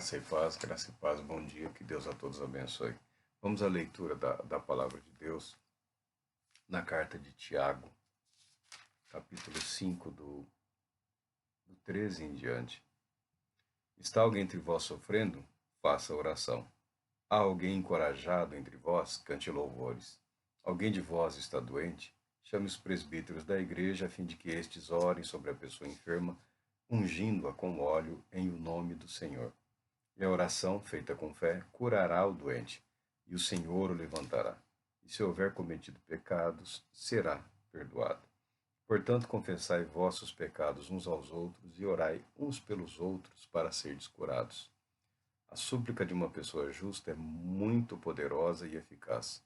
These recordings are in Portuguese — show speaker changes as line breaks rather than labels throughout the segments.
graça e paz, bom dia, que Deus a todos abençoe. Vamos à leitura da palavra de Deus na carta de Tiago, capítulo 5, do 13 em diante. Está alguém entre vós sofrendo? Faça oração. Há alguém encorajado entre vós? Cante louvores. Alguém de vós está doente? Chame os presbíteros da igreja a fim de que estes orem sobre a pessoa enferma, ungindo-a com óleo em o nome do Senhor. E a oração, feita com fé, curará o doente, e o Senhor o levantará. E se houver cometido pecados, será perdoado. Portanto, confessai vossos pecados uns aos outros e orai uns pelos outros para serdes curados. A súplica de uma pessoa justa é muito poderosa e eficaz.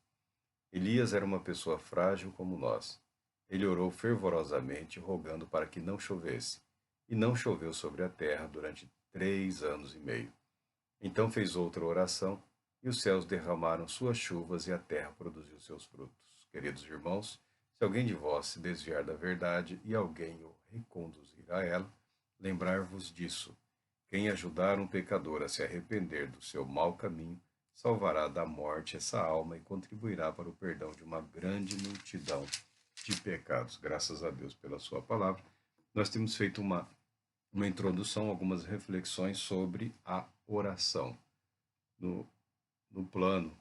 Elias era uma pessoa frágil como nós. Ele orou fervorosamente, rogando para que não chovesse. E não choveu sobre a terra durante 3 anos e meio. Então fez outra oração, e os céus derramaram suas chuvas e a terra produziu seus frutos. Queridos irmãos, se alguém de vós se desviar da verdade e alguém o reconduzir a ela, lembrar-vos disso. Quem ajudar um pecador a se arrepender do seu mau caminho, salvará da morte essa alma e contribuirá para o perdão de uma grande multidão de pecados. Graças a Deus pela sua palavra. Nós temos feito uma introdução, algumas reflexões sobre a oração no plano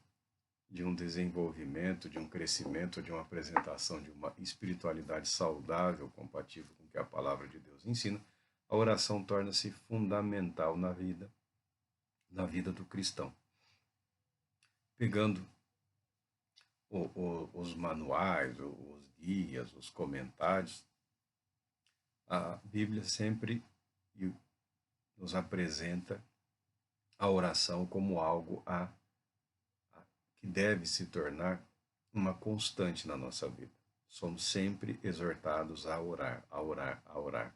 de um desenvolvimento, de um crescimento, de uma apresentação de uma espiritualidade saudável, compatível com o que a palavra de Deus ensina. A oração torna-se fundamental na vida do cristão. Pegando os manuais, os guias, os comentários, a Bíblia sempre nos apresenta a oração como algo que deve se tornar uma constante na nossa vida. Somos sempre exortados a orar, a orar, a orar.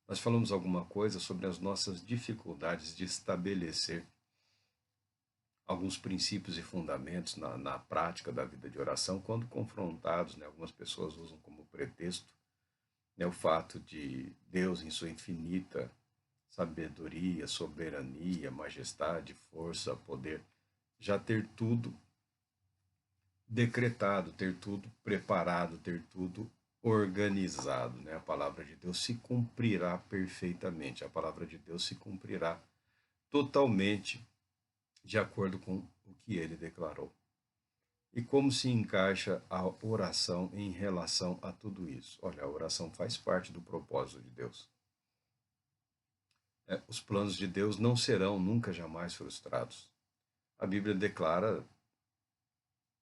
Nós falamos alguma coisa sobre as nossas dificuldades de estabelecer alguns princípios e fundamentos na prática da vida de oração, quando confrontados, algumas pessoas usam como pretexto o fato de Deus, em sua infinita sabedoria, soberania, majestade, força, poder, já ter tudo decretado, ter tudo preparado, ter tudo organizado. A palavra de Deus se cumprirá perfeitamente, a palavra de Deus se cumprirá totalmente de acordo com o que ele declarou. E como se encaixa a oração em relação a tudo isso? Olha, a oração faz parte do propósito de Deus. Os planos de Deus não serão nunca jamais frustrados. A Bíblia declara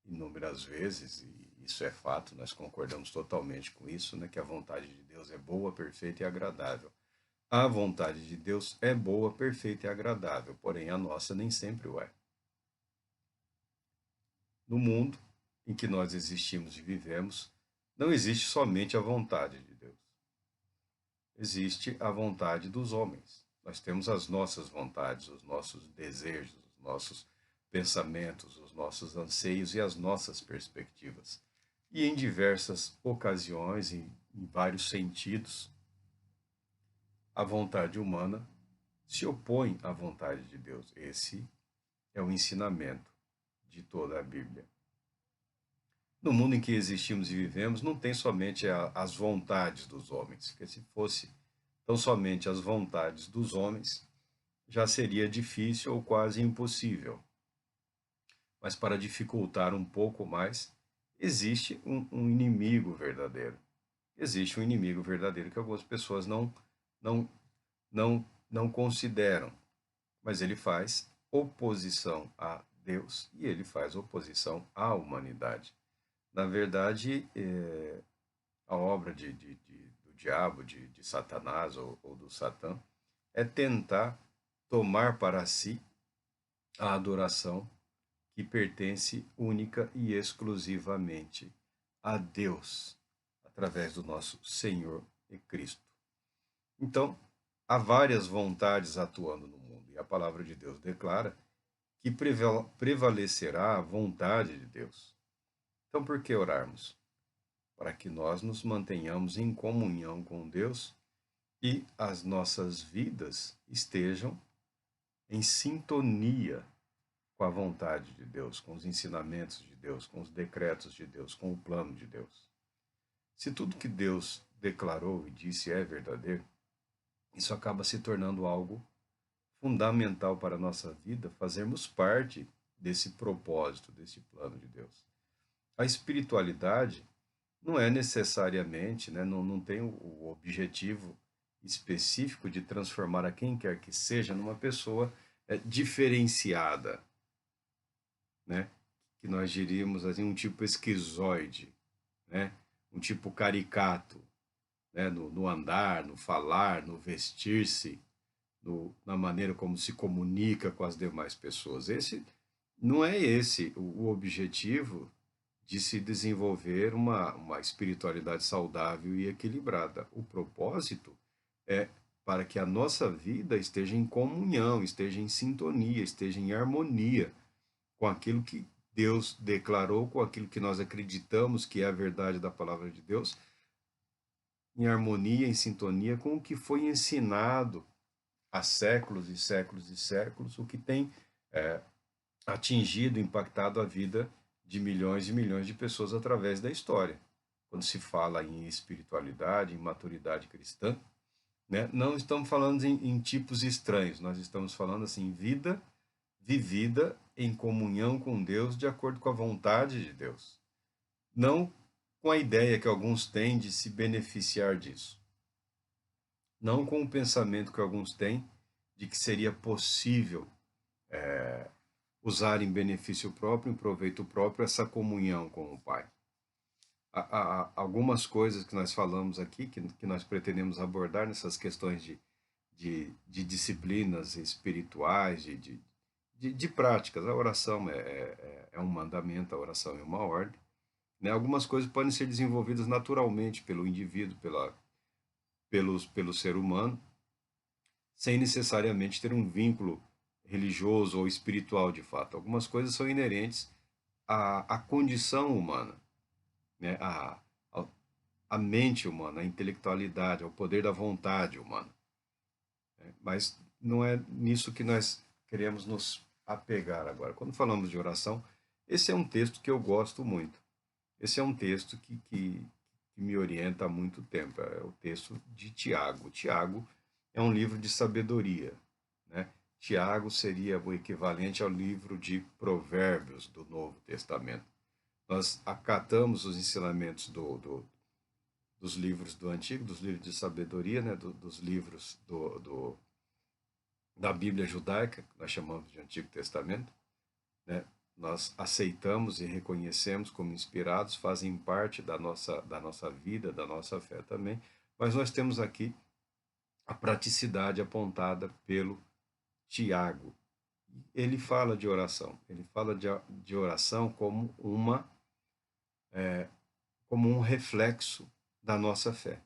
inúmeras vezes, e isso é fato, nós concordamos totalmente com isso, que a vontade de Deus é boa, perfeita e agradável. A vontade de Deus é boa, perfeita e agradável, porém a nossa nem sempre o é. No mundo em que nós existimos e vivemos, não existe somente a vontade de Deus. Existe a vontade dos homens. Nós temos as nossas vontades, os nossos desejos, os nossos pensamentos, os nossos anseios e as nossas perspectivas. E em diversas ocasiões, em vários sentidos, a vontade humana se opõe à vontade de Deus. Esse é o ensinamento de toda a Bíblia. No mundo em que existimos e vivemos, não tem somente as vontades dos homens, porque se fosse tão somente as vontades dos homens, já seria difícil ou quase impossível. Mas para dificultar um pouco mais, existe um inimigo verdadeiro. Existe um inimigo verdadeiro que algumas pessoas não consideram, mas ele faz oposição a Deus e ele faz oposição à humanidade. Na verdade, a obra do diabo, de Satanás ou do Satã, é tentar tomar para si a adoração que pertence única e exclusivamente a Deus, através do nosso Senhor e Cristo. Então, há várias vontades atuando no mundo, e a palavra de Deus declara que prevalecerá a vontade de Deus. Então, por que orarmos? Para que nós nos mantenhamos em comunhão com Deus e as nossas vidas estejam em sintonia com a vontade de Deus, com os ensinamentos de Deus, com os decretos de Deus, com o plano de Deus. Se tudo que Deus declarou e disse é verdadeiro, isso acaba se tornando algo fundamental para a nossa vida, fazermos parte desse propósito, desse plano de Deus. A espiritualidade não é necessariamente, né, não tem o objetivo específico de transformar a quem quer que seja numa pessoa diferenciada, né? Que nós diríamos assim, um tipo esquizoide, né? Um tipo caricato, né? No andar, no falar, no vestir-se, na maneira como se comunica com as demais pessoas. Não é esse o objetivo de se desenvolver uma espiritualidade saudável e equilibrada. O propósito é para que a nossa vida esteja em comunhão, esteja em sintonia, esteja em harmonia com aquilo que Deus declarou, com aquilo que nós acreditamos que é a verdade da palavra de Deus, em harmonia, em sintonia com o que foi ensinado há séculos e séculos e séculos, o que tem atingido, impactado a vida de milhões e milhões de pessoas através da história. Quando se fala em espiritualidade, em maturidade cristã, né, não estamos falando em tipos estranhos, nós estamos falando assim, vida vivida em comunhão com Deus de acordo com a vontade de Deus. Não com a ideia que alguns têm de se beneficiar disso. Não com o pensamento que alguns têm de que seria possível usar em benefício próprio, em proveito próprio, essa comunhão com o Pai. Há algumas coisas que nós falamos aqui, que nós pretendemos abordar nessas questões de disciplinas espirituais, de práticas. A oração é um mandamento, a oração é uma ordem. Né? Algumas coisas podem ser desenvolvidas naturalmente pelo indivíduo, pelo ser humano, sem necessariamente ter um vínculo religioso ou espiritual de fato. Algumas coisas são inerentes à condição humana, né? A mente humana, a intelectualidade, ao poder da vontade humana. Mas não é nisso que nós queremos nos apegar agora. Quando falamos de oração, esse é um texto que eu gosto muito. Esse é um texto que me orienta há muito tempo. É o texto de Tiago. Tiago é um livro de sabedoria, né? Tiago seria o equivalente ao livro de Provérbios do Novo Testamento. Nós acatamos os ensinamentos dos livros do Antigo, dos livros de sabedoria, né? Dos livros da Bíblia judaica, que nós chamamos de Antigo Testamento, né? Nós aceitamos e reconhecemos como inspirados, fazem parte da nossa vida, da nossa fé também, mas nós temos aqui a praticidade apontada pelo Tiago. Ele fala de oração, ele fala de oração como um reflexo da nossa fé.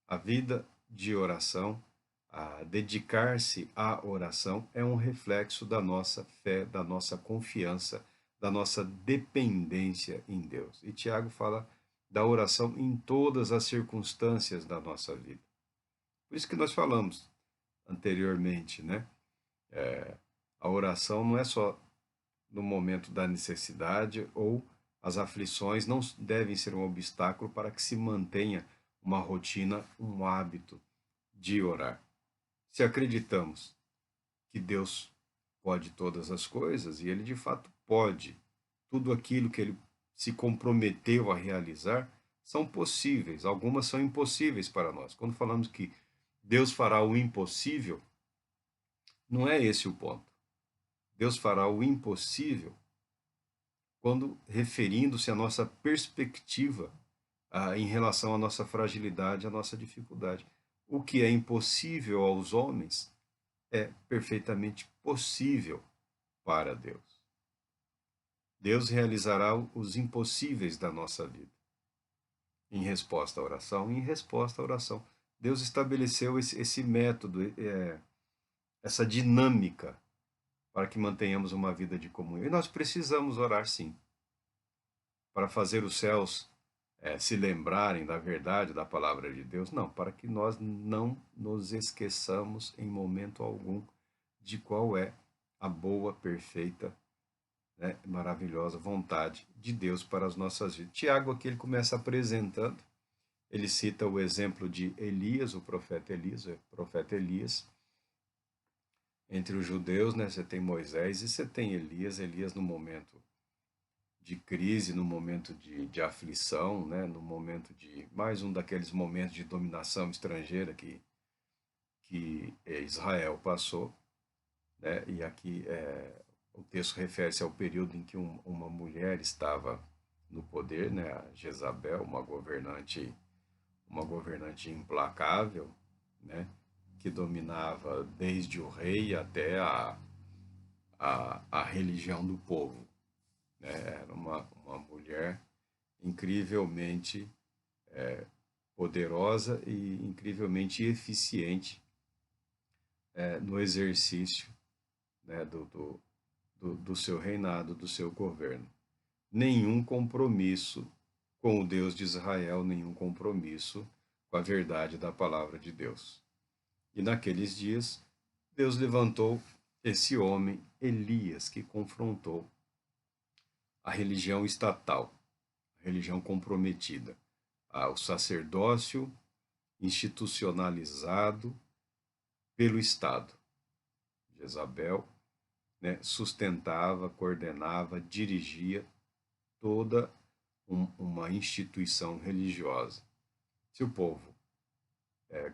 A vida de oração, a dedicar-se à oração, é um reflexo da nossa fé, da nossa confiança, da nossa dependência em Deus. E Tiago fala da oração em todas as circunstâncias da nossa vida. Por isso que nós falamos anteriormente, né? A oração não é só no momento da necessidade, ou as aflições não devem ser um obstáculo para que se mantenha uma rotina, um hábito de orar. Se acreditamos que Deus pode todas as coisas, e Ele de fato pode, tudo aquilo que Ele se comprometeu a realizar são possíveis, algumas são impossíveis para nós. Quando falamos que Deus fará o impossível, não é esse o ponto. Deus fará o impossível quando referindo-se à nossa perspectiva em relação à nossa fragilidade, à nossa dificuldade. O que é impossível aos homens é perfeitamente possível para Deus. Deus realizará os impossíveis da nossa vida. Em resposta à oração, Deus estabeleceu esse método, essa dinâmica para que mantenhamos uma vida de comunhão. E nós precisamos orar sim, para fazer os céus se lembrarem da verdade da palavra de Deus. Não, para que nós não nos esqueçamos em momento algum de qual é a boa, perfeita, né, maravilhosa vontade de Deus para as nossas vidas. Tiago aqui ele começa apresentando, ele cita o exemplo de Elias, o profeta Elias. Entre os judeus, né, você tem Moisés e você tem Elias. Elias no momento de crise, no momento de aflição, né, no momento de mais um daqueles momentos de dominação estrangeira que Israel passou, né, e aqui o texto refere-se ao período em que uma mulher estava no poder, né, a Jezabel, uma governante implacável, né, que dominava desde o rei até a religião do povo. Né? Era uma mulher incrivelmente poderosa e incrivelmente eficiente no exercício, né, do seu reinado, do seu governo. Nenhum compromisso com o Deus de Israel, nenhum compromisso com a verdade da palavra de Deus. E naqueles dias, Deus levantou esse homem, Elias, que confrontou a religião estatal, a religião comprometida, o sacerdócio institucionalizado pelo Estado. Jezabel, né, sustentava, coordenava, dirigia toda uma instituição religiosa. Se o povo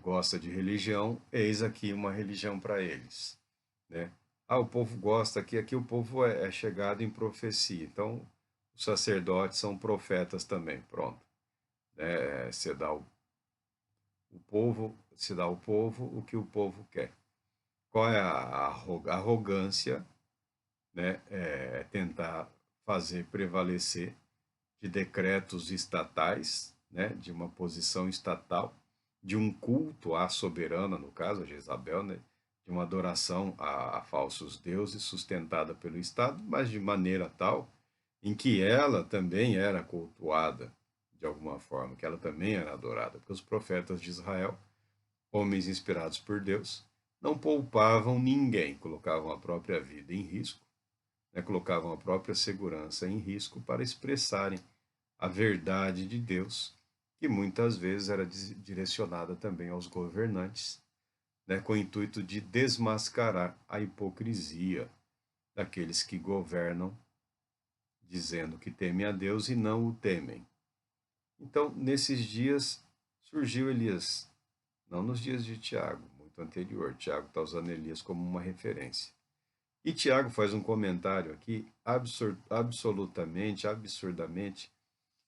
gosta de religião, eis aqui uma religião para eles. Né? O povo gosta aqui o povo é chegado em profecia. Então, os sacerdotes são profetas também. Pronto. Você dá se dá ao povo o que o povo quer. Qual é a arrogância? Né? É tentar fazer prevalecer de decretos estatais, né? De uma posição estatal, de um culto à soberana, no caso, a Jezabel, né? De uma adoração a falsos deuses sustentada pelo Estado, mas de maneira tal em que ela também era cultuada de alguma forma, que ela também era adorada, porque os profetas de Israel, homens inspirados por Deus, não poupavam ninguém, colocavam a própria vida em risco, né, colocavam a própria segurança em risco para expressarem a verdade de Deus, que muitas vezes era direcionada também aos governantes, né, com o intuito de desmascarar a hipocrisia daqueles que governam, dizendo que temem a Deus e não o temem. Então, nesses dias, surgiu Elias, não nos dias de Tiago, muito anterior. Tiago está usando Elias como uma referência. E Tiago faz um comentário aqui absolutamente, absurdamente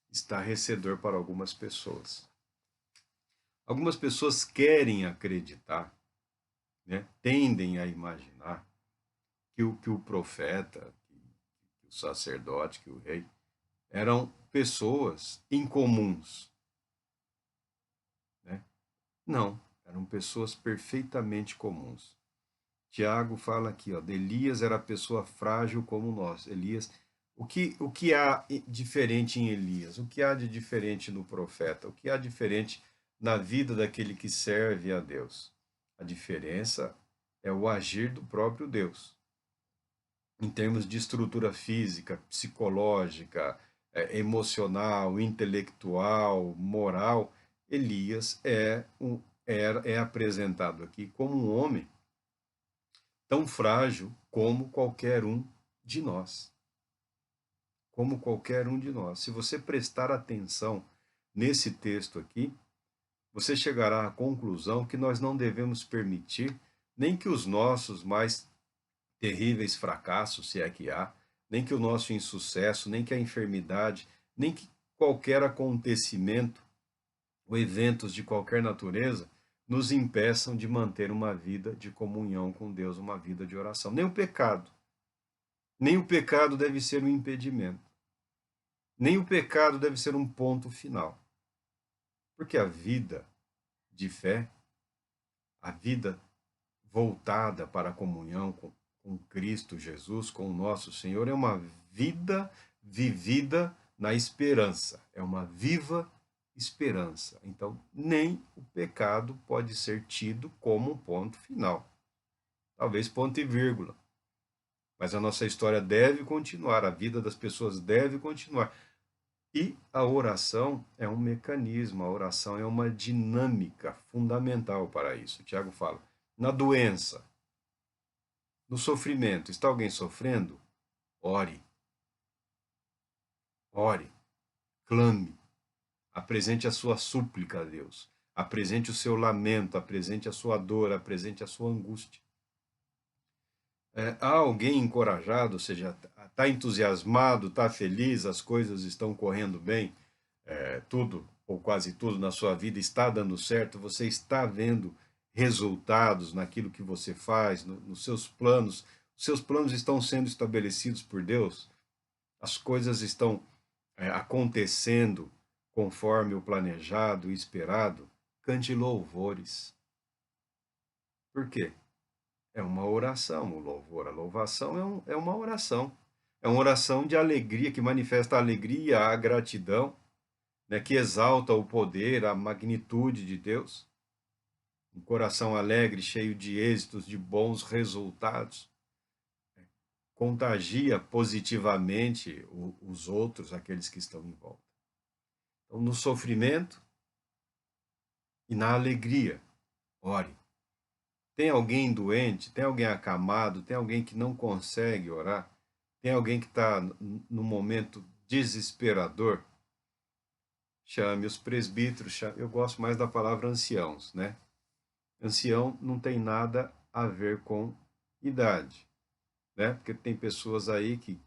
estarrecedor para algumas pessoas. Algumas pessoas querem acreditar, né, tendem a imaginar que o profeta, que o sacerdote, que o rei, eram pessoas incomuns. Né? Não, eram pessoas perfeitamente comuns. Tiago fala aqui, ó, Elias era pessoa frágil como nós. Elias, o que há diferente em Elias? O que há de diferente no profeta? O que há diferente na vida daquele que serve a Deus? A diferença é o agir do próprio Deus. Em termos de estrutura física, psicológica, emocional, intelectual, moral, Elias é apresentado aqui como um homem tão frágil como qualquer um de nós. Como qualquer um de nós. Se você prestar atenção nesse texto aqui, você chegará à conclusão que nós não devemos permitir nem que os nossos mais terríveis fracassos, se é que há, nem que o nosso insucesso, nem que a enfermidade, nem que qualquer acontecimento ou eventos de qualquer natureza nos impeçam de manter uma vida de comunhão com Deus, uma vida de oração. Nem o pecado. Nem o pecado deve ser um impedimento. Nem o pecado deve ser um ponto final. Porque a vida de fé, a vida voltada para a comunhão com Cristo Jesus, com o nosso Senhor, é uma vida vivida na esperança. É uma viva esperança. Então, nem o pecado pode ser tido como um ponto final. talvez ponto e vírgula. Mas a nossa história deve continuar, a vida das pessoas deve continuar. E a oração é um mecanismo, a oração é uma dinâmica fundamental para isso. O Tiago fala, na doença, no sofrimento, está alguém sofrendo? Ore. Ore. Clame. Apresente a sua súplica a Deus. Apresente o seu lamento, apresente a sua dor, apresente a sua angústia. Há alguém encorajado, ou seja, está entusiasmado, está feliz, as coisas estão correndo bem, tudo ou quase tudo na sua vida está dando certo, você está vendo resultados naquilo que você faz, nos seus planos, os seus planos estão sendo estabelecidos por Deus, as coisas estão acontecendo conforme o planejado e esperado, cante louvores. Por quê? É uma oração, o louvor, a louvação é uma oração. É uma oração de alegria, que manifesta a alegria, a gratidão, né, que exalta o poder, a magnitude de Deus. Um coração alegre, cheio de êxitos, de bons resultados. Contagia positivamente os outros, aqueles que estão em volta. Então, no sofrimento e na alegria, ore. Tem alguém doente, tem alguém acamado, tem alguém que não consegue orar, tem alguém que está num momento desesperador, chame os presbíteros, eu gosto mais da palavra anciãos, né? Ancião não tem nada a ver com idade, né? Porque tem pessoas aí que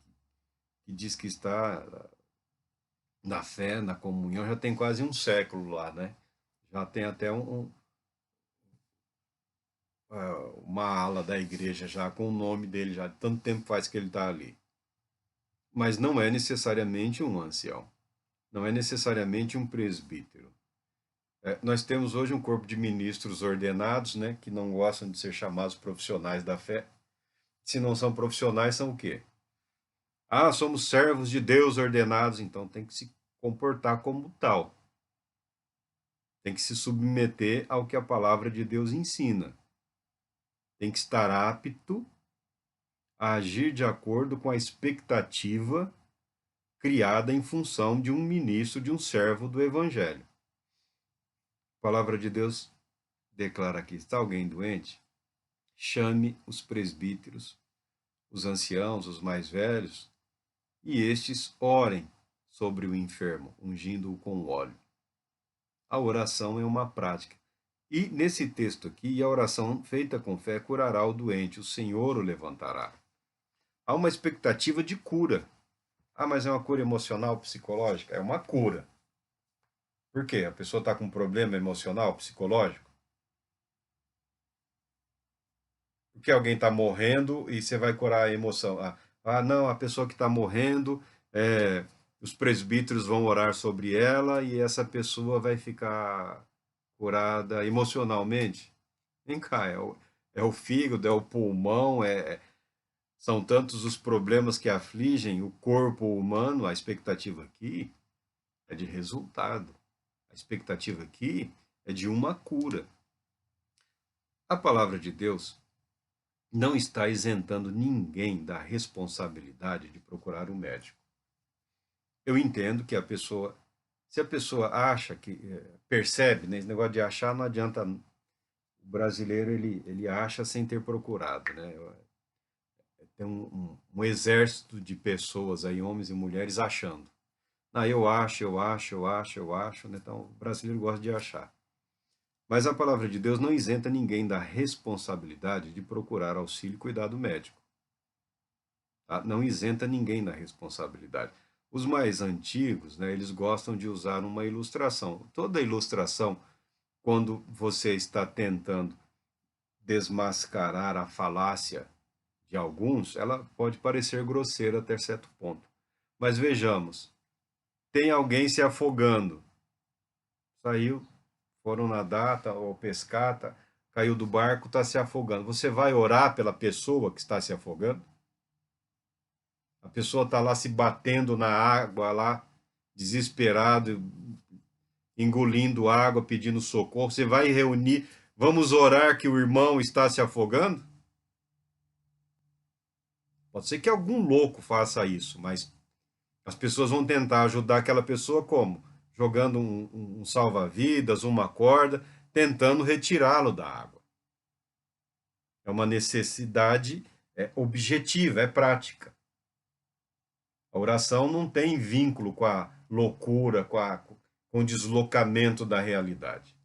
diz que está na fé, na comunhão, já tem quase um século lá, né? Já tem até uma ala da igreja já com o nome dele, já tanto tempo faz que ele está ali. Mas não é necessariamente um ancião, não é necessariamente um presbítero. Nós temos hoje um corpo de ministros ordenados, né, que não gostam de ser chamados profissionais da fé. Se não são profissionais, são o quê? Ah, somos servos de Deus ordenados, então tem que se comportar como tal. Tem que se submeter ao que a palavra de Deus ensina. Tem que estar apto a agir de acordo com a expectativa criada em função de um ministro, de um servo do Evangelho. A palavra de Deus declara aqui: está alguém doente? Chame os presbíteros, os anciãos, os mais velhos, e estes orem sobre o enfermo, ungindo-o com óleo. A oração é uma prática. E nesse texto aqui, a oração feita com fé curará o doente, o Senhor o levantará. Há uma expectativa de cura. Ah, mas é uma cura emocional, psicológica? É uma cura. Por quê? A pessoa está com um problema emocional, psicológico? Porque alguém está morrendo e você vai curar a emoção. Não, a pessoa que está morrendo, os presbíteros vão orar sobre ela e essa pessoa vai ficar curada emocionalmente. Vem cá, é o fígado, é o pulmão, são tantos os problemas que afligem o corpo humano. A expectativa aqui é de resultado. A expectativa aqui é de uma cura. A palavra de Deus não está isentando ninguém da responsabilidade de procurar um médico. Eu entendo que se a pessoa acha que, percebe, né, esse negócio de achar não adianta, o brasileiro ele acha sem ter procurado, né? Tem um exército de pessoas aí, homens e mulheres, achando. Eu acho, né? Então o brasileiro gosta de achar. Mas a palavra de Deus não isenta ninguém da responsabilidade de procurar auxílio e cuidado médico. Tá? Não isenta ninguém da responsabilidade. Os mais antigos, né, eles gostam de usar uma ilustração. Toda ilustração, quando você está tentando desmascarar a falácia de alguns, ela pode parecer grosseira até certo ponto. Mas vejamos, tem alguém se afogando. Saiu, foram nadar ou pescar, caiu do barco, está se afogando. Você vai orar pela pessoa que está se afogando? A pessoa está lá se batendo na água, lá, desesperado, engolindo água, pedindo socorro. Você vai reunir, vamos orar que o irmão está se afogando? Pode ser que algum louco faça isso, mas as pessoas vão tentar ajudar aquela pessoa como? Jogando um salva-vidas, uma corda, tentando retirá-lo da água. É uma necessidade objetiva, é prática. A oração não tem vínculo com a loucura, com o deslocamento da realidade.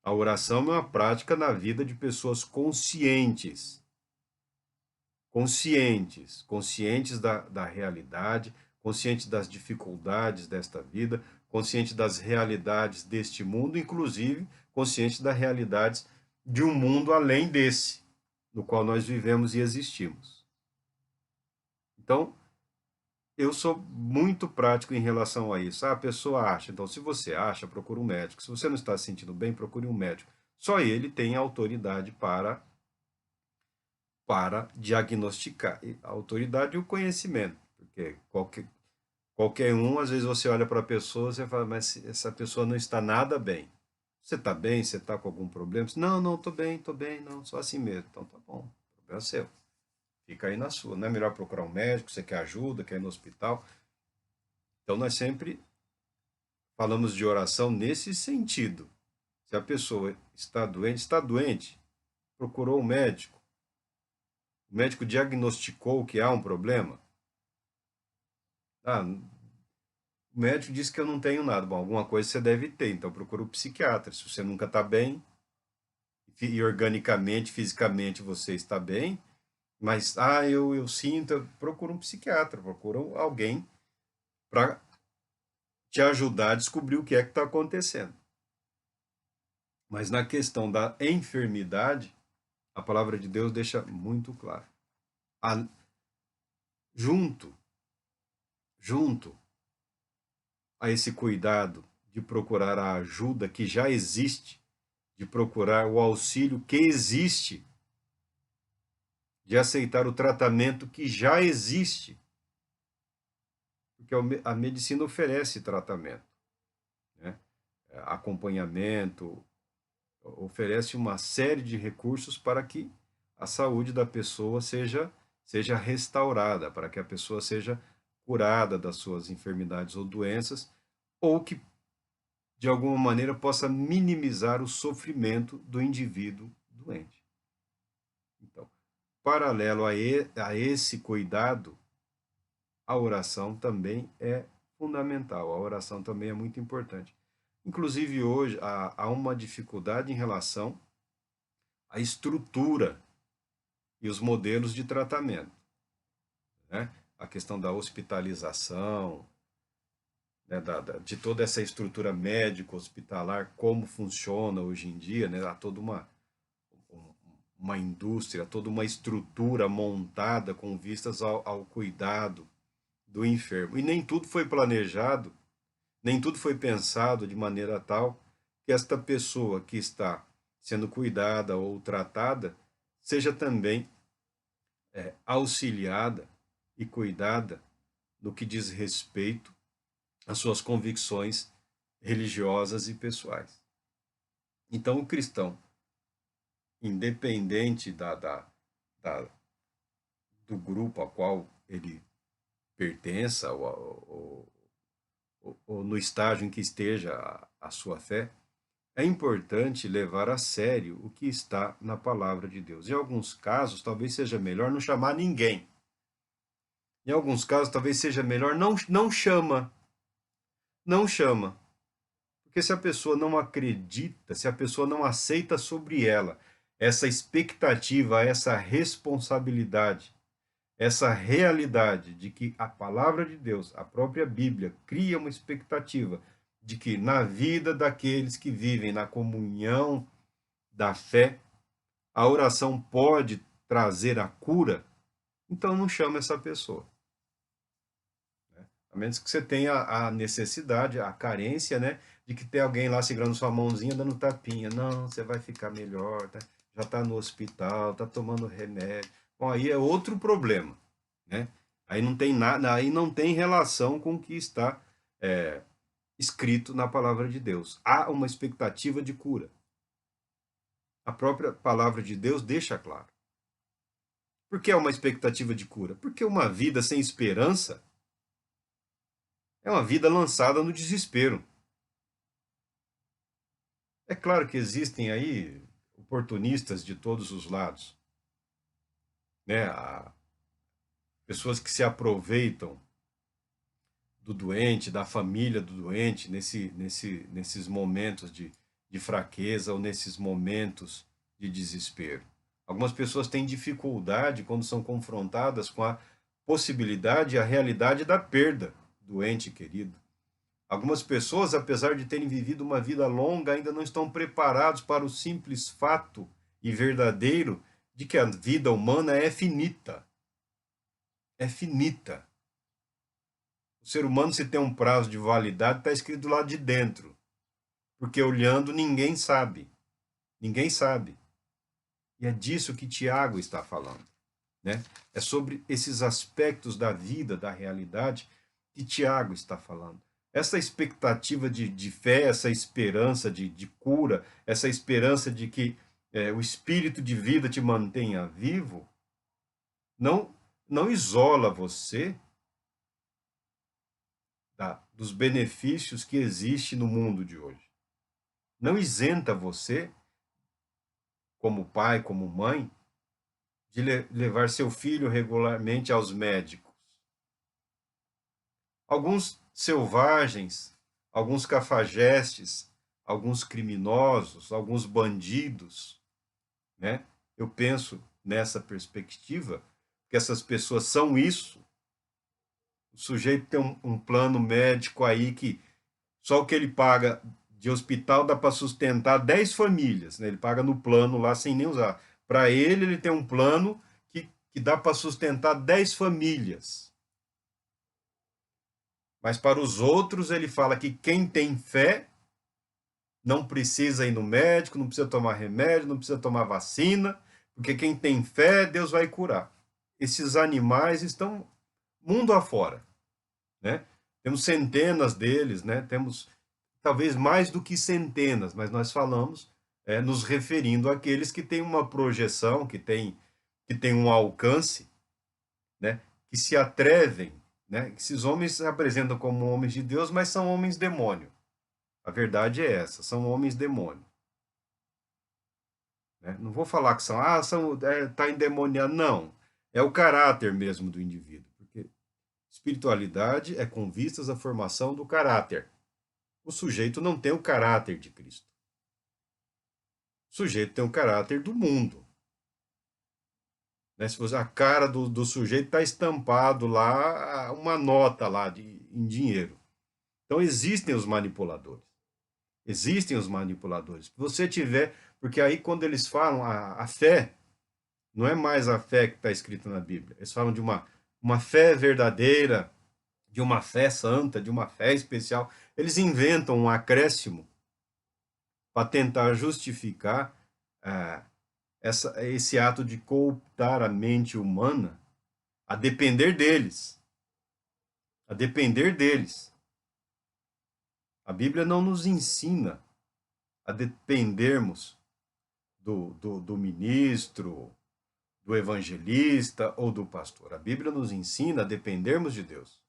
A oração é uma prática na vida de pessoas conscientes da realidade, conscientes das dificuldades desta vida, conscientes das realidades deste mundo, inclusive conscientes das realidades de um mundo além desse, no qual nós vivemos e existimos. Então, eu sou muito prático em relação a isso. A pessoa acha, então se você acha, procure um médico. Se você não está se sentindo bem, procure um médico. Só ele tem autoridade para diagnosticar. A autoridade e o conhecimento. Porque qualquer um, às vezes você olha para a pessoa e fala, mas essa pessoa não está nada bem. Você está bem? Você está com algum problema? Não, estou bem, não, só assim mesmo. Então tá bom, o problema é seu. Fica aí na sua. Não é melhor procurar um médico, você quer ajuda, quer ir no hospital? Então nós sempre falamos de oração nesse sentido. Se a pessoa está doente, procurou um médico. O médico diagnosticou que há um problema. O médico disse que eu não tenho nada. Bom, alguma coisa você deve ter, então procura um psiquiatra. Se você nunca está bem, e organicamente, fisicamente você está bem, mas eu sinto, procura um psiquiatra, procura alguém para te ajudar a descobrir o que é que está acontecendo. Mas na questão da enfermidade, a palavra de Deus deixa muito claro. Junto a esse cuidado de procurar a ajuda que já existe, de procurar o auxílio que existe, de aceitar o tratamento que já existe, porque a medicina oferece tratamento, né? Acompanhamento, oferece uma série de recursos para que a saúde da pessoa seja restaurada, para que a pessoa seja curada das suas enfermidades ou doenças, ou que, de alguma maneira, possa minimizar o sofrimento do indivíduo doente. Então, paralelo a esse cuidado, a oração também é fundamental, a oração também é muito importante. Inclusive, hoje, há uma dificuldade em relação à estrutura e os modelos de tratamento, né? A questão da hospitalização, né, de toda essa estrutura médico-hospitalar, como funciona hoje em dia, né? Há toda uma indústria, toda uma estrutura montada com vistas ao cuidado do enfermo. E nem tudo foi planejado, nem tudo foi pensado de maneira tal que esta pessoa que está sendo cuidada ou tratada seja também auxiliada e cuidada no que diz respeito às suas convicções religiosas e pessoais. Então, o cristão, independente do grupo a qual ele pertença, ou no estágio em que esteja a sua fé, é importante levar a sério o que está na palavra de Deus. Em alguns casos, talvez seja melhor não chamar ninguém. Em alguns casos, talvez seja melhor não chama. Não chama. Porque se a pessoa não acredita, se a pessoa não aceita sobre ela essa expectativa, essa responsabilidade, essa realidade de que a palavra de Deus, a própria Bíblia, cria uma expectativa de que na vida daqueles que vivem na comunhão da fé, a oração pode trazer a cura, então não chama essa pessoa. A menos que você tenha a necessidade, a carência, né, de que tem alguém lá segurando sua mãozinha, dando tapinha. Não, você vai ficar melhor, tá? Já está no hospital, está tomando remédio. Bom, aí é outro problema, né? Aí não tem nada, aí não tem relação com o que está escrito na palavra de Deus. Há uma expectativa de cura. A própria palavra de Deus deixa claro. Por que é uma expectativa de cura? Porque uma vida sem esperança é uma vida lançada no desespero. É claro que existem aí oportunistas de todos os lados, né? Pessoas que se aproveitam do doente, da família do doente, nesses momentos de fraqueza ou nesses momentos de desespero. Algumas pessoas têm dificuldade quando são confrontadas com a possibilidade e a realidade da perda do ente querido. Algumas pessoas, apesar de terem vivido uma vida longa, ainda não estão preparados para o simples fato e verdadeiro de que a vida humana é finita. É finita. O ser humano, se tem um prazo de validade, está escrito lá de dentro. Porque olhando, ninguém sabe. Ninguém sabe. E é disso que Tiago está falando. Né? É sobre esses aspectos da vida, da realidade, que Tiago está falando. Essa expectativa de fé, essa esperança de cura, essa esperança de que o espírito de vida te mantenha vivo, não isola você dos benefícios que existem no mundo de hoje. Não isenta você, como pai, como mãe, de levar seu filho regularmente aos médicos. Alguns selvagens, alguns cafajestes, alguns criminosos, alguns bandidos, né? Eu penso nessa perspectiva que essas pessoas são isso. O sujeito tem um plano médico aí que só o que ele paga de hospital dá para sustentar 10 famílias, né? Ele paga no plano lá sem nem usar. Para ele tem um plano que dá para sustentar 10 famílias. Mas para os outros, ele fala que quem tem fé não precisa ir no médico, não precisa tomar remédio, não precisa tomar vacina, porque quem tem fé, Deus vai curar. Esses animais estão mundo afora, né? Temos centenas deles, né? Temos talvez mais do que centenas, mas nós falamos nos referindo àqueles que têm uma projeção, que têm um alcance, né? Que se atrevem, né? Esses homens se apresentam como homens de Deus, mas são homens demônio. A verdade é essa, são homens demônio. Né? Não vou falar que tá endemoniado, não. É o caráter mesmo do indivíduo, porque espiritualidade é com vistas à formação do caráter. O sujeito não tem o caráter de Cristo. O sujeito tem o caráter do mundo. Né? Se você, a cara do sujeito está estampado lá, uma nota lá em dinheiro. Então existem os manipuladores. Existem os manipuladores. Se você tiver, porque aí quando eles falam a fé, não é mais a fé que está escrita na Bíblia. Eles falam de uma fé verdadeira, de uma fé santa, de uma fé especial. Eles inventam um acréscimo para tentar justificar esse ato de cooptar a mente humana a depender deles. A depender deles. A Bíblia não nos ensina a dependermos do ministro, do evangelista ou do pastor. A Bíblia nos ensina a dependermos de Deus.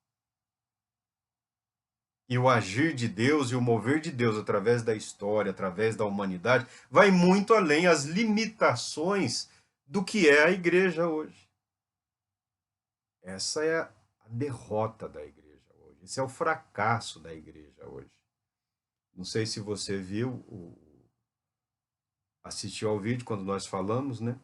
E o agir de Deus e o mover de Deus através da história, através da humanidade, vai muito além as limitações do que é a igreja hoje. Essa é a derrota da igreja hoje. Esse é o fracasso da igreja hoje. Não sei se você assistiu ao vídeo quando nós falamos, né?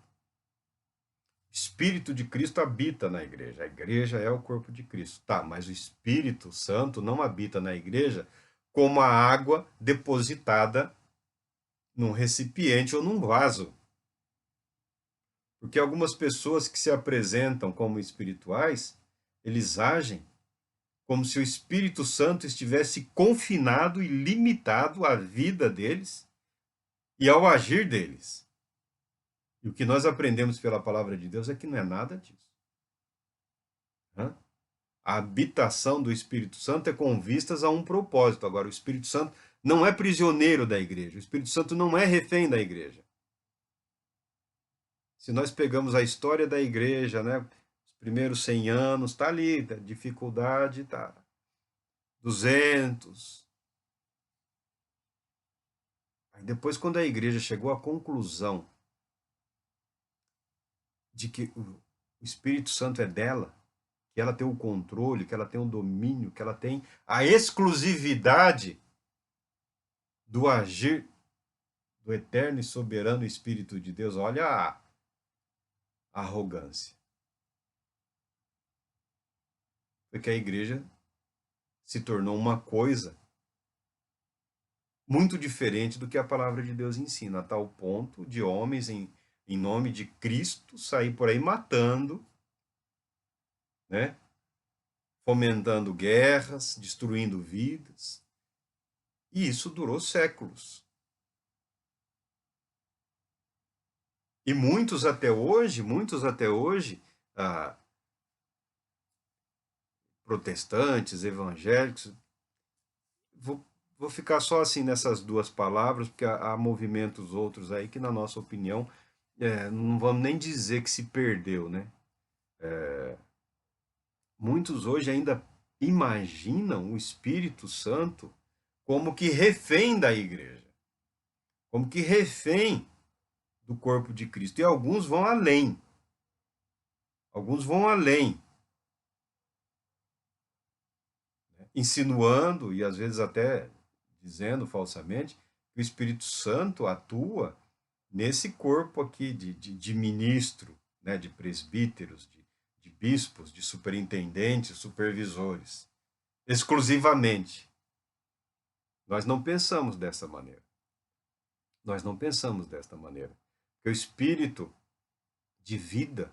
O Espírito de Cristo habita na igreja. A igreja é o corpo de Cristo. Tá, mas o Espírito Santo não habita na igreja como a água depositada num recipiente ou num vaso. Porque algumas pessoas que se apresentam como espirituais, eles agem como se o Espírito Santo estivesse confinado e limitado à vida deles e ao agir deles. E o que nós aprendemos pela palavra de Deus é que não é nada disso. A habitação do Espírito Santo é com vistas a um propósito. Agora, o Espírito Santo não é prisioneiro da igreja. O Espírito Santo não é refém da igreja. Se nós pegamos a história da igreja, né, os primeiros 100 anos, está ali, a dificuldade está 200. Aí depois, quando a igreja chegou à conclusão de que o Espírito Santo é dela, que ela tem o controle, que ela tem o domínio, que ela tem a exclusividade do agir do eterno e soberano Espírito de Deus. Olha a arrogância. Porque a igreja se tornou uma coisa muito diferente do que a palavra de Deus ensina, a tal ponto de homens em nome de Cristo sair por aí matando, né? Fomentando guerras, destruindo vidas. E isso durou séculos. E muitos até hoje, ah, protestantes, evangélicos, vou ficar só assim nessas duas palavras, porque há movimentos outros aí que, na nossa opinião, não vamos nem dizer que se perdeu, né? Muitos hoje ainda imaginam o Espírito Santo como que refém da igreja, como que refém do corpo de Cristo. E alguns vão além. Alguns vão além, né? Insinuando e às vezes até dizendo falsamente que o Espírito Santo atua nesse corpo aqui de ministro, né, de presbíteros, de bispos, de superintendentes, supervisores, exclusivamente. Nós não pensamos dessa maneira. Nós não pensamos desta maneira. Porque o espírito de vida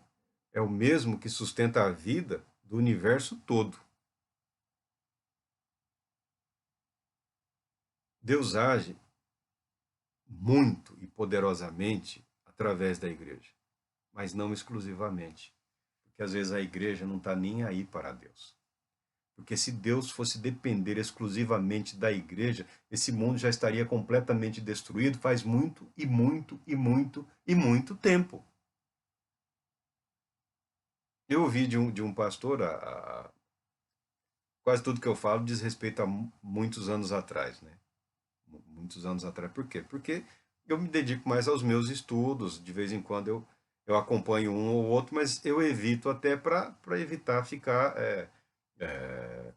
é o mesmo que sustenta a vida do universo todo. Deus age muito e poderosamente através da igreja, mas não exclusivamente. Porque às vezes a igreja não está nem aí para Deus. Porque se Deus fosse depender exclusivamente da igreja, esse mundo já estaria completamente destruído faz muito e muito e muito e muito tempo. Eu ouvi de um pastor, quase tudo que eu falo diz respeito a muitos anos atrás, né? Muitos anos atrás. Por quê? Porque eu me dedico mais aos meus estudos, de vez em quando eu acompanho um ou outro, mas eu evito até para evitar ficar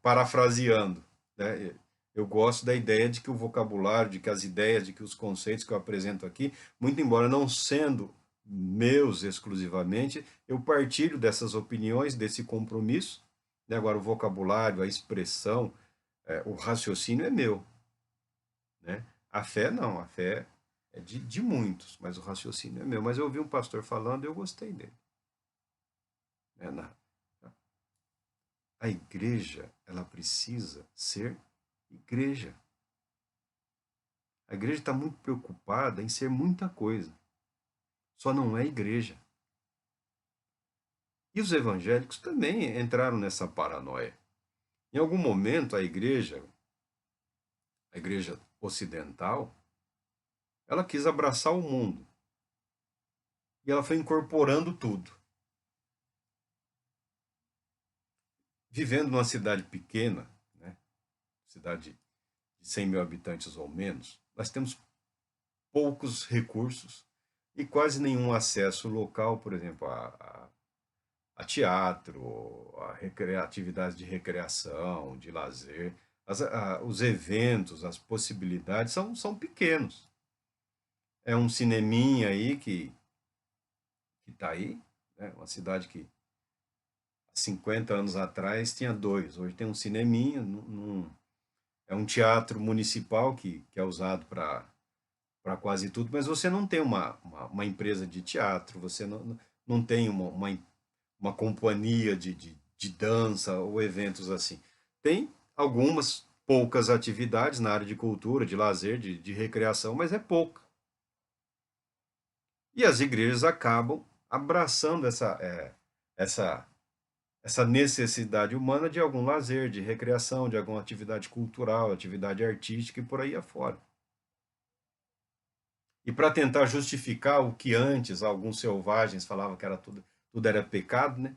parafraseando, né? Eu gosto da ideia de que o vocabulário, de que as ideias, de que os conceitos que eu apresento aqui, muito embora não sendo meus exclusivamente, eu partilho dessas opiniões, desse compromisso, né? Agora, o vocabulário, a expressão, o raciocínio é meu, né? A fé não, a fé é de muitos, mas o raciocínio é meu. Mas eu ouvi um pastor falando e eu gostei dele, né? A igreja, ela precisa ser igreja. A igreja está muito preocupada em ser muita coisa, só não é igreja. E os evangélicos também entraram nessa paranoia. Em algum momento, a igreja ocidental, ela quis abraçar o mundo. E ela foi incorporando tudo. Vivendo numa cidade pequena, né, cidade de 100 mil habitantes ou menos, nós temos poucos recursos e quase nenhum acesso local, por exemplo, a teatro, atividades de recreação, de lazer. Os eventos, as possibilidades são pequenos. É um cineminha aí que está aí, né? Uma cidade que há 50 anos atrás tinha dois, hoje tem um cineminha, é um teatro municipal que é usado para quase tudo, mas você não tem uma empresa de teatro, você não tem uma companhia de dança ou eventos assim. Tem algumas poucas atividades na área de cultura, de lazer, de recreação, mas é pouca. E as igrejas acabam abraçando essa, essa necessidade humana de algum lazer, de recreação, de alguma atividade cultural, atividade artística e por aí afora. E para tentar justificar o que antes alguns selvagens falavam que era tudo era pecado, né?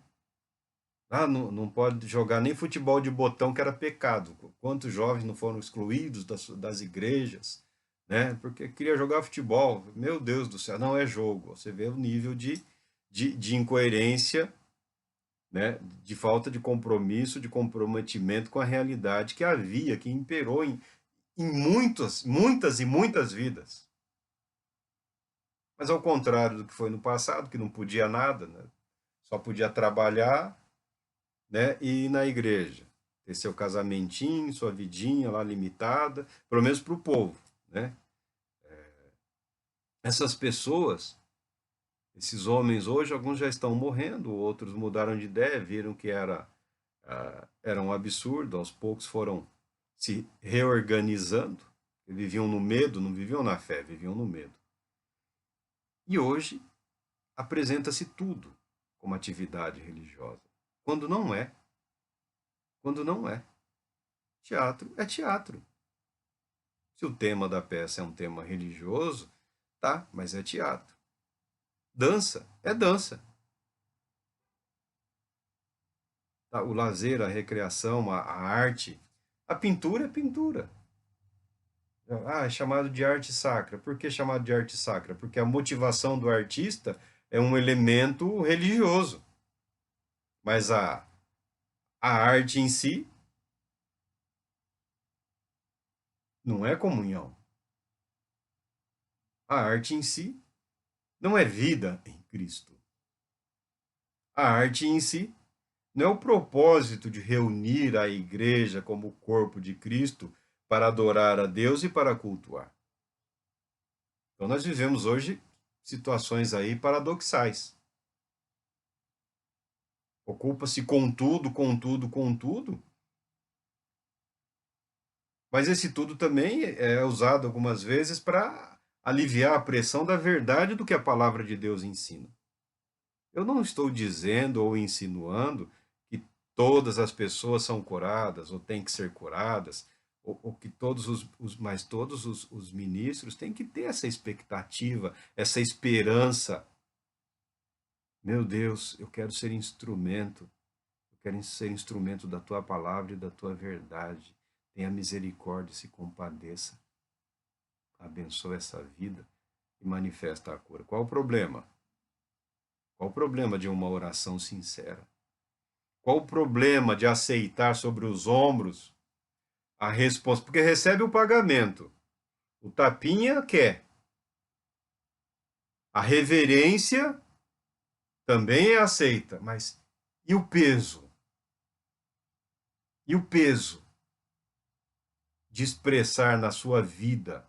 Ah, não pode jogar nem futebol de botão, que era pecado. Quantos jovens não foram excluídos das igrejas, né? Porque queria jogar futebol. Meu Deus do céu, não é jogo. Você vê o nível de incoerência, né? De falta de compromisso, de comprometimento com a realidade que havia, que imperou em muitas vidas. Mas ao contrário do que foi no passado, que não podia nada, né? Só podia trabalhar, né, e ir na igreja, ter seu casamentinho, sua vidinha lá limitada, pelo menos para o povo, né? Essas pessoas, esses homens hoje, alguns já estão morrendo, outros mudaram de ideia, viram que era um absurdo, aos poucos foram se reorganizando, viviam no medo, não viviam na fé, viviam no medo. E hoje apresenta-se tudo como atividade religiosa, quando não é. Quando não é. Teatro é teatro. Se o tema da peça é um tema religioso, tá, mas é teatro. Dança é dança. Tá? O lazer, a recreação, a arte. A pintura é pintura. Ah, é chamado de arte sacra. Por que chamado de arte sacra? Porque a motivação do artista é um elemento religioso. Mas a arte em si não é comunhão. A arte em si não é vida em Cristo. A arte em si não é o propósito de reunir a igreja como o corpo de Cristo para adorar a Deus e para cultuar. Então nós vivemos hoje situações aí paradoxais. Ocupa-se com tudo, com tudo, com tudo, mas esse tudo também é usado algumas vezes para aliviar a pressão da verdade do que a palavra de Deus ensina. Eu não estou dizendo ou insinuando que todas as pessoas são curadas ou têm que ser curadas, ou que mas todos os ministros têm que ter essa expectativa, essa esperança. Meu Deus, eu quero ser instrumento, eu quero ser instrumento da tua palavra e da tua verdade. Tenha misericórdia, se compadeça, abençoa essa vida e manifesta a cura. Qual o problema? Qual o problema de uma oração sincera? Qual o problema de aceitar sobre os ombros a resposta? Porque recebe o pagamento. O tapinha quer. A reverência também é aceita. Mas e o peso? E o peso de expressar na sua vida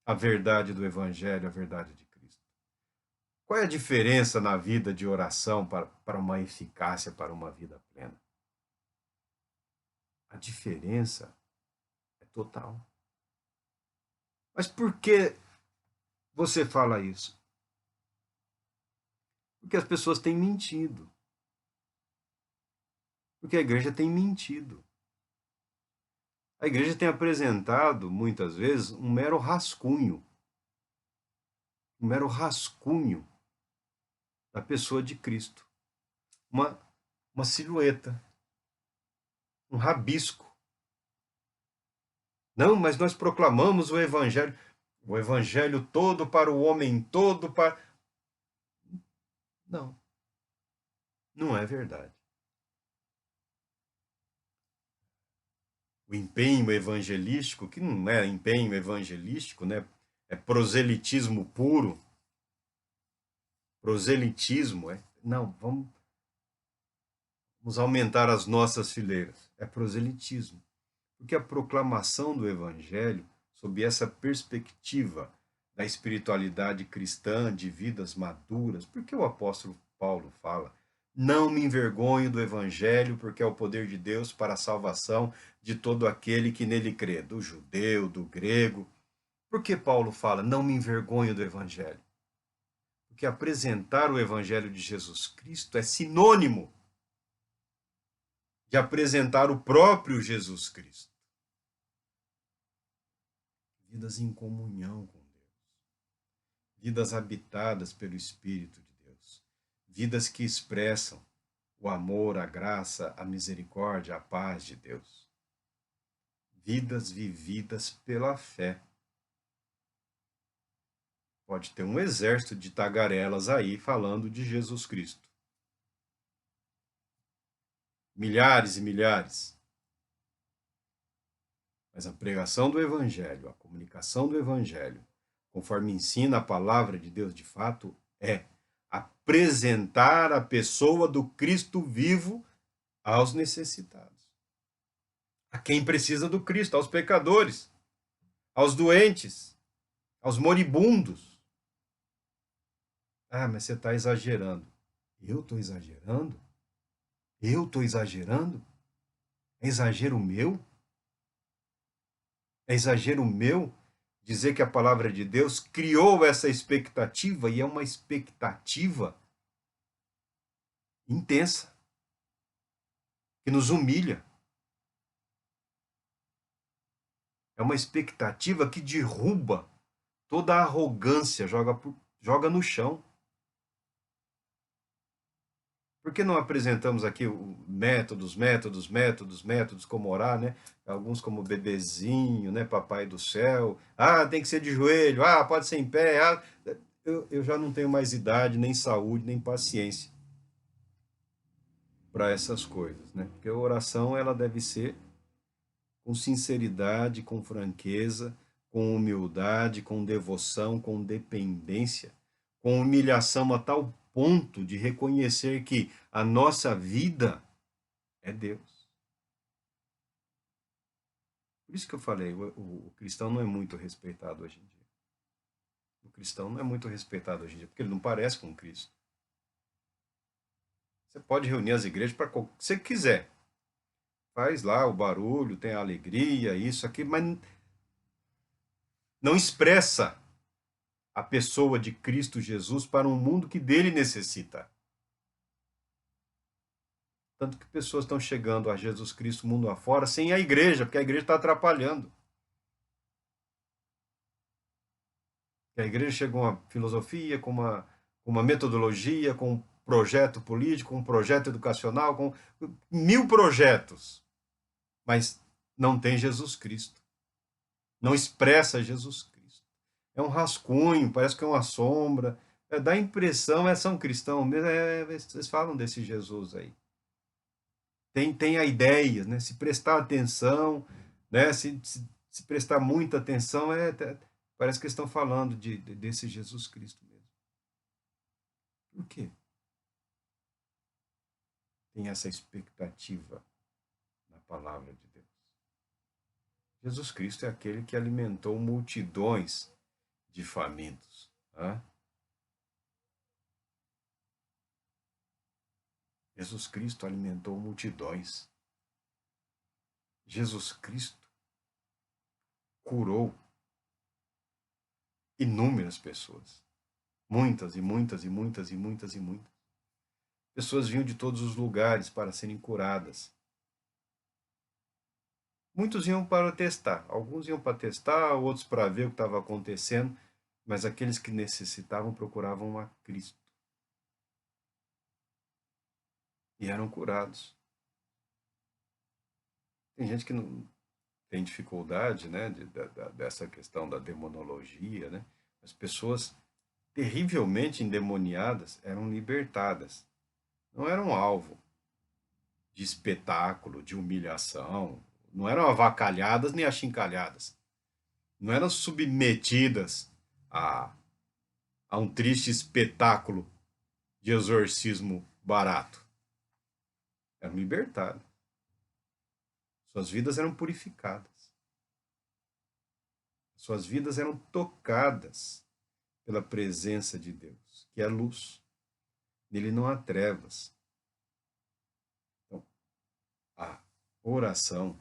a verdade do Evangelho, a verdade de Cristo? Qual é a diferença na vida de oração para uma eficácia, para uma vida plena? A diferença é total. Mas por que você fala isso? Porque as pessoas têm mentido. Porque a igreja tem mentido. A igreja tem apresentado, muitas vezes, um mero rascunho da pessoa de Cristo. Uma, uma silhueta, um rabisco. Não, mas nós proclamamos o evangelho todo para o homem todo, para... Não, não é verdade. O empenho evangelístico, que não é empenho evangelístico, né? É proselitismo puro. Proselitismo, é. Não, vamos aumentar as nossas fileiras. É proselitismo. Porque a proclamação do evangelho, sob essa perspectiva da espiritualidade cristã, de vidas maduras, porque o apóstolo Paulo fala: não me envergonho do evangelho, porque é o poder de Deus para a salvação de todo aquele que nele crê, do judeu, do grego. Por que Paulo fala: não me envergonho do evangelho? Porque apresentar o evangelho de Jesus Cristo é sinônimo de apresentar o próprio Jesus Cristo. Vidas em comunhão com Deus. vidas habitadas pelo Espírito de Deus, vidas que expressam o amor, a graça, a misericórdia, a paz de Deus, vidas vividas pela fé. Pode ter um exército de tagarelas aí falando de Jesus Cristo. Milhares e milhares. Mas a pregação do Evangelho, a comunicação do Evangelho, conforme ensina a palavra de Deus de fato, é apresentar a pessoa do Cristo vivo aos necessitados. A quem precisa do Cristo, aos pecadores, aos doentes, aos moribundos. Ah, mas você está exagerando. Eu estou exagerando? Eu estou exagerando? É exagero meu? É exagero meu dizer que a palavra de Deus criou essa expectativa e é uma expectativa intensa, que nos humilha. É uma expectativa que derruba toda a arrogância, joga no chão. Por que não apresentamos aqui métodos como orar, né? Alguns como bebezinho, né? Papai do céu. Ah, tem que ser de joelho. Ah, pode ser em pé. Ah, eu já não tenho mais idade, nem saúde, nem paciência para essas coisas, né? Porque a oração ela deve ser com sinceridade, com franqueza, com humildade, com devoção, com dependência, com humilhação a tal ponto de reconhecer que a nossa vida é Deus. Por isso que eu falei, o cristão não é muito respeitado hoje em dia. O cristão não é muito respeitado hoje em dia, porque ele não parece com Cristo. Você pode reunir as igrejas para o que você quiser. Faz lá o barulho, tem a alegria, isso, aqui, mas não expressa a pessoa de Cristo Jesus para um mundo que dele necessita. Tanto que pessoas estão chegando a Jesus Cristo mundo afora sem a igreja, porque a igreja está atrapalhando. A igreja chega com uma filosofia, com uma metodologia, com um projeto político, com um projeto educacional, com 1000 projetos, mas não tem Jesus Cristo. Não expressa Jesus Cristo. É um rascunho, parece que é uma sombra. Dá a impressão, são cristãos mesmo, vocês falam desse Jesus aí. Tem a ideia, né? Se prestar atenção, né? Se prestar muita atenção, parece que estão falando desse Jesus Cristo mesmo. Por quê? Tem essa expectativa na palavra de Deus. Jesus Cristo é aquele que alimentou multidões de famintos. Né? Jesus Cristo alimentou multidões. Jesus Cristo curou inúmeras pessoas. Muitas e muitas e muitas e muitas e muitas. Pessoas vinham de todos os lugares para serem curadas. Muitos iam para testar. Alguns iam para testar, outros para ver o que estava acontecendo, mas aqueles que necessitavam procuravam a Cristo. E eram curados. Tem gente que não tem dificuldade, né, dessa questão da demonologia, né? As pessoas terrivelmente endemoniadas eram libertadas. Não eram alvo de espetáculo, de humilhação, não eram avacalhadas nem achincalhadas. Não eram submetidas a um triste espetáculo de exorcismo barato. Eram libertadas. Suas vidas eram purificadas. Suas vidas eram tocadas pela presença de Deus, que é luz. Nele não há trevas. Então, a oração,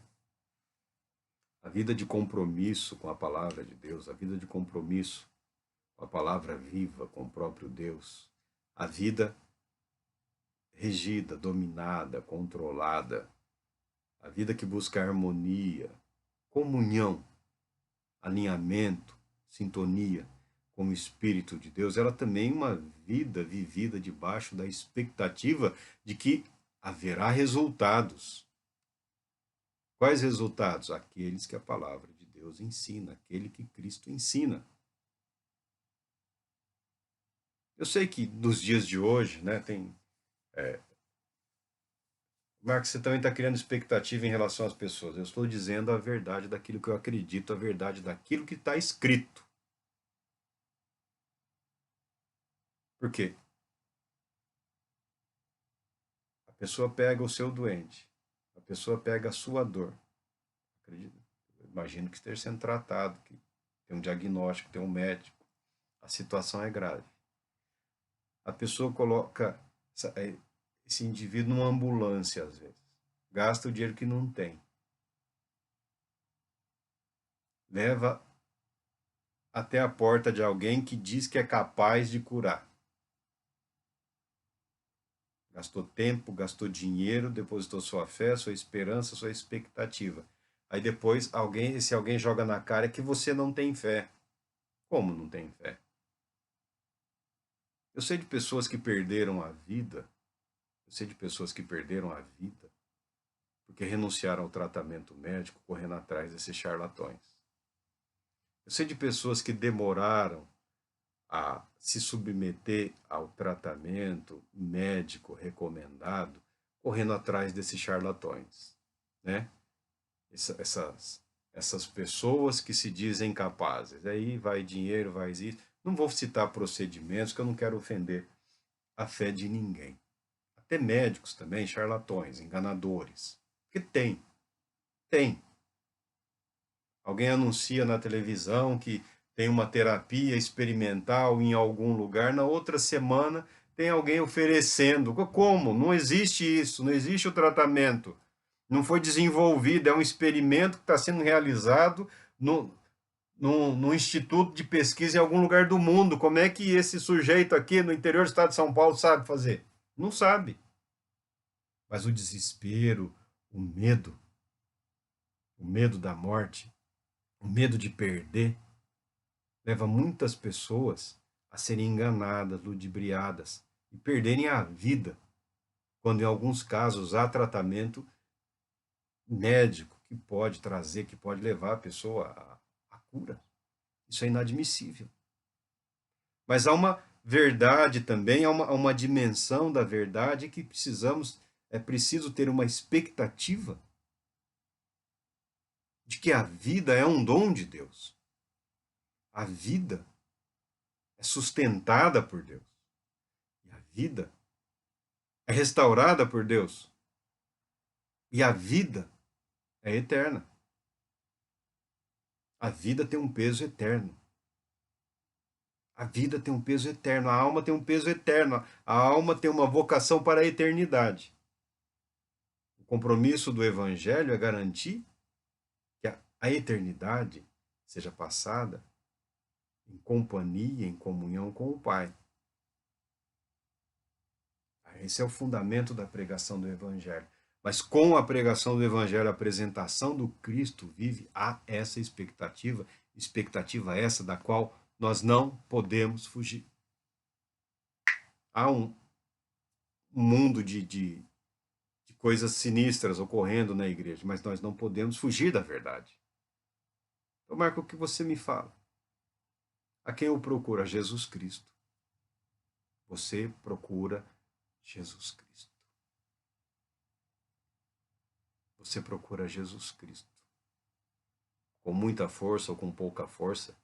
a vida de compromisso com a palavra de Deus, a vida de compromisso com a palavra viva, com o próprio Deus, a vida regida, dominada, controlada, a vida que busca harmonia, comunhão, alinhamento, sintonia como Espírito de Deus, ela também é uma vida vivida debaixo da expectativa de que haverá resultados. Quais resultados? Aqueles que a palavra de Deus ensina, aquele que Cristo ensina. Eu sei que nos dias de hoje, né, Marcos, você também está criando expectativa em relação às pessoas. Eu estou dizendo a verdade daquilo que eu acredito, a verdade daquilo que está escrito. Por quê? A pessoa pega o seu doente, a pessoa pega a sua dor. Acredito, imagino que esteja sendo tratado, que tem um diagnóstico, tem um médico. A situação é grave. A pessoa coloca esse indivíduo numa ambulância, às vezes. Gasta o dinheiro que não tem. Leva até a porta de alguém que diz que é capaz de curar. Gastou tempo, gastou dinheiro, depositou sua fé, sua esperança, sua expectativa. Aí depois esse alguém joga na cara que você não tem fé. Como não tem fé? Eu sei de pessoas que perderam a vida. Eu sei de pessoas que perderam a vida porque renunciaram ao tratamento médico correndo atrás desses charlatões. Eu sei de pessoas que demoraram a se submeter ao tratamento médico recomendado correndo atrás desses charlatões, né? Essas pessoas que se dizem capazes. Aí vai dinheiro, vai isso. Não vou citar procedimentos, que eu não quero ofender a fé de ninguém. Até médicos também, charlatões, enganadores. Porque tem. Alguém anuncia na televisão que tem uma terapia experimental em algum lugar, na outra semana tem alguém oferecendo. Como? Não existe isso, não existe o tratamento. Não foi desenvolvido, é um experimento que está sendo realizado no instituto de pesquisa em algum lugar do mundo. Como é que esse sujeito aqui no interior do estado de São Paulo sabe fazer? Não sabe. Mas o desespero, o medo da morte, o medo de perder, leva muitas pessoas a serem enganadas, ludibriadas e perderem a vida, quando em alguns casos há tratamento médico que pode trazer, que pode levar a pessoa à cura. Isso é inadmissível. Mas há uma verdade também, há uma dimensão da verdade que é preciso ter uma expectativa de que a vida é um dom de Deus. A vida é sustentada por Deus. E a vida é restaurada por Deus. E a vida é eterna. A vida tem um peso eterno. A vida tem um peso eterno. A alma tem um peso eterno. A alma tem uma vocação para a eternidade. O compromisso do Evangelho é garantir que a eternidade seja passada em companhia, em comunhão com o Pai. Esse é o fundamento da pregação do Evangelho. Mas com a pregação do Evangelho, a apresentação do Cristo vive, há essa expectativa essa da qual nós não podemos fugir. Há um mundo de coisas sinistras ocorrendo na igreja, mas nós não podemos fugir da verdade. Então, Marco, o que você me fala? A quem eu procuro? A Jesus Cristo. Você procura Jesus Cristo. Você procura Jesus Cristo. Com muita força ou com pouca força,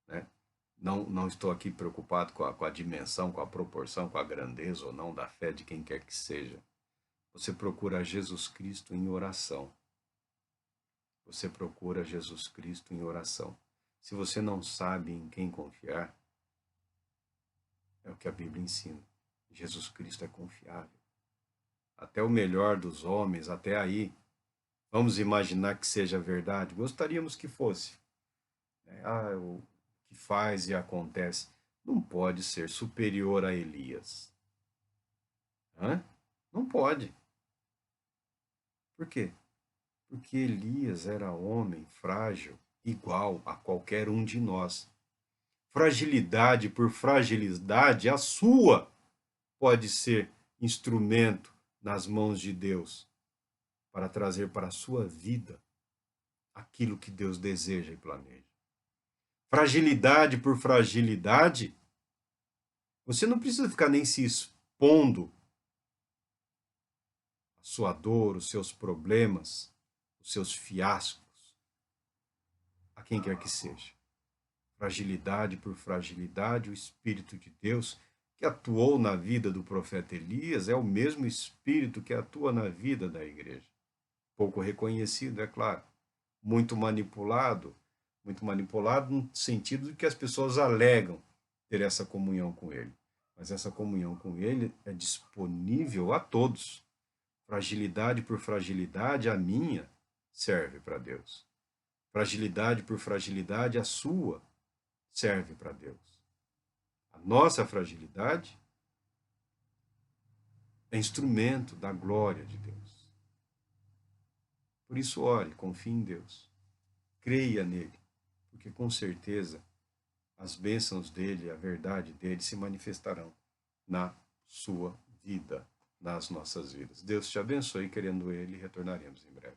né? Não estou aqui preocupado com a dimensão, com a proporção, com a grandeza ou não da fé de quem quer que seja. Você procura Jesus Cristo em oração. Você procura Jesus Cristo em oração. Se você não sabe em quem confiar, é o que a Bíblia ensina. Jesus Cristo é confiável. Até o melhor dos homens, até aí, vamos imaginar que seja verdade. Gostaríamos que fosse. O que faz e acontece não pode ser superior a Elias. Não pode. Por quê? Porque Elias era homem frágil, igual a qualquer um de nós. fragilidade por fragilidade, a sua pode ser instrumento nas mãos de Deus para trazer para a sua vida aquilo que Deus deseja e planeja. Fragilidade por fragilidade, você não precisa ficar nem se expondo a sua dor, os seus problemas, os seus fiascos, a quem quer que seja. Fragilidade por fragilidade, o Espírito de Deus que atuou na vida do profeta Elias é o mesmo Espírito que atua na vida da igreja. Pouco reconhecido, é claro. Muito manipulado no sentido de que as pessoas alegam ter essa comunhão com ele. Mas essa comunhão com ele é disponível a todos. Fragilidade por fragilidade, a minha serve para Deus. Fragilidade por fragilidade, a sua serve para Deus. A nossa fragilidade é instrumento da glória de Deus. Por isso, ore, confie em Deus. Creia nele, porque com certeza as bênçãos dele, a verdade dele se manifestarão na sua vida, nas nossas vidas. Deus te abençoe, querendo ele, retornaremos em breve.